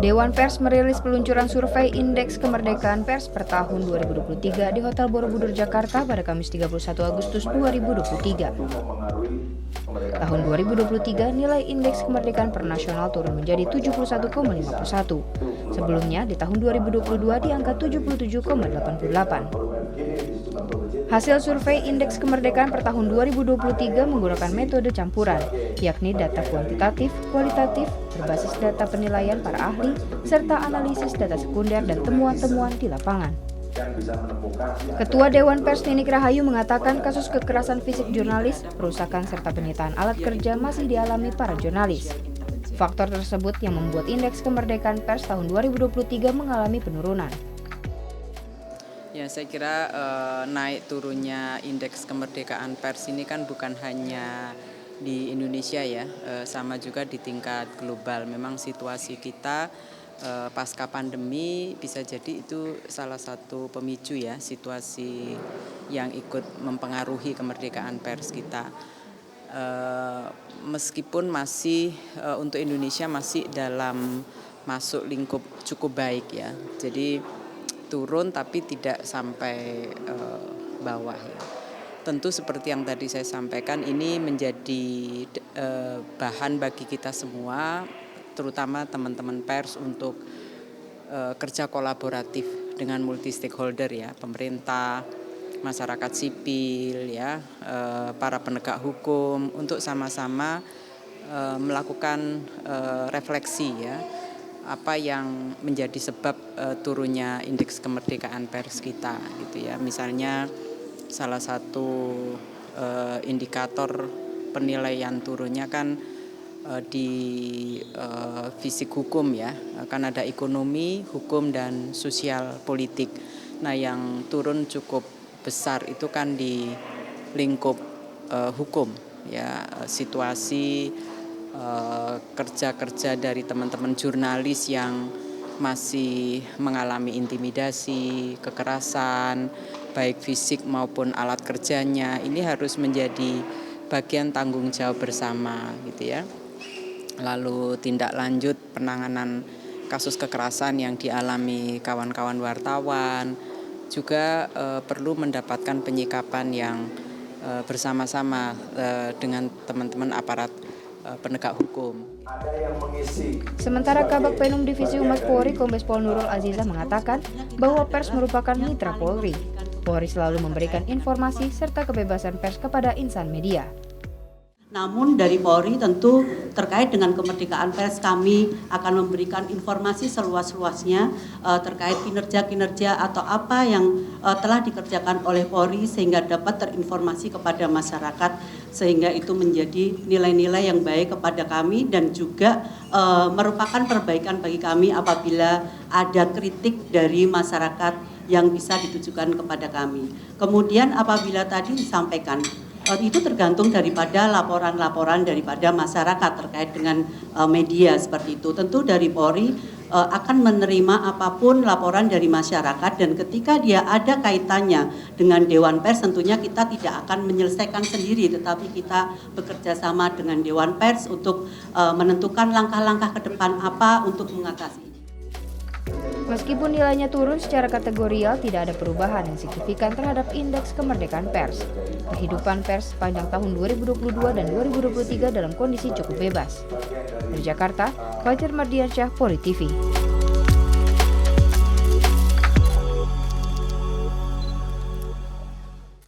Dewan Pers merilis peluncuran survei Indeks Kemerdekaan Pers per tahun 2023 di Hotel Borobudur, Jakarta pada Kamis 31 Agustus 2023. Tahun 2023, nilai Indeks Kemerdekaan Per Nasional turun menjadi 71,51. Sebelumnya, di tahun 2022 di angka 77,88. Hasil survei Indeks Kemerdekaan per tahun 2023 menggunakan metode campuran, yakni data kuantitatif, kualitatif, berbasis data penilaian para ahli, serta analisis data sekunder dan temuan-temuan di lapangan. Ketua Dewan Pers Ninik Rahayu mengatakan kasus kekerasan fisik jurnalis, perusakan serta penyitaan alat kerja masih dialami para jurnalis. Faktor tersebut yang membuat Indeks Kemerdekaan Pers tahun 2023 mengalami penurunan. Ya, saya kira naik turunnya indeks kemerdekaan pers ini kan bukan hanya di Indonesia ya, sama juga di tingkat global. Memang situasi kita pasca pandemi bisa jadi itu salah satu pemicu ya, situasi yang ikut mempengaruhi kemerdekaan pers kita. Meskipun masih untuk Indonesia masih dalam masuk lingkup cukup baik ya, jadi turun tapi tidak sampai bawah ya. Tentu seperti yang tadi saya sampaikan, ini menjadi bahan bagi kita semua, terutama teman-teman pers untuk kerja kolaboratif dengan multi stakeholder ya, pemerintah, masyarakat sipil ya, para penegak hukum, untuk sama-sama melakukan refleksi ya, apa yang menjadi sebab turunnya indeks kemerdekaan pers kita gitu ya. Misalnya salah satu indikator penilaian turunnya kan di fisik hukum ya, kan ada ekonomi, hukum dan sosial politik. Nah, yang turun cukup besar itu kan di lingkup hukum ya, situasi kerja-kerja dari teman-teman jurnalis yang masih mengalami intimidasi, kekerasan, baik fisik maupun alat kerjanya, ini harus menjadi bagian tanggung jawab bersama gitu ya. Lalu tindak lanjut penanganan kasus kekerasan yang dialami kawan-kawan wartawan juga perlu mendapatkan penyikapan yang bersama-sama dengan teman-teman aparat penegak hukum. Sementara Kabag Penum Divisi Humas Polri Kombes Pol Nurul Azizah mengatakan bahwa pers merupakan mitra Polri. Polri selalu memberikan informasi serta kebebasan pers kepada insan media. Namun dari Polri tentu terkait dengan kemerdekaan pers kami akan memberikan informasi seluas-luasnya terkait kinerja-kinerja atau apa yang telah dikerjakan oleh Polri sehingga dapat terinformasi kepada masyarakat, sehingga itu menjadi nilai-nilai yang baik kepada kami dan juga merupakan perbaikan bagi kami apabila ada kritik dari masyarakat yang bisa ditujukan kepada kami. Kemudian apabila tadi disampaikan itu tergantung daripada laporan-laporan daripada masyarakat terkait dengan media seperti itu. Tentu dari Polri akan menerima apapun laporan dari masyarakat, dan ketika dia ada kaitannya dengan Dewan Pers tentunya kita tidak akan menyelesaikan sendiri, tetapi kita bekerja sama dengan Dewan Pers untuk menentukan langkah-langkah ke depan apa untuk mengatasi. Meskipun nilainya turun secara kategorial, tidak ada perubahan yang signifikan terhadap Indeks Kemerdekaan Pers. Kehidupan pers sepanjang tahun 2022 dan 2023 dalam kondisi cukup bebas. Dari Jakarta, Fajar Mardiansyah, Poli TV.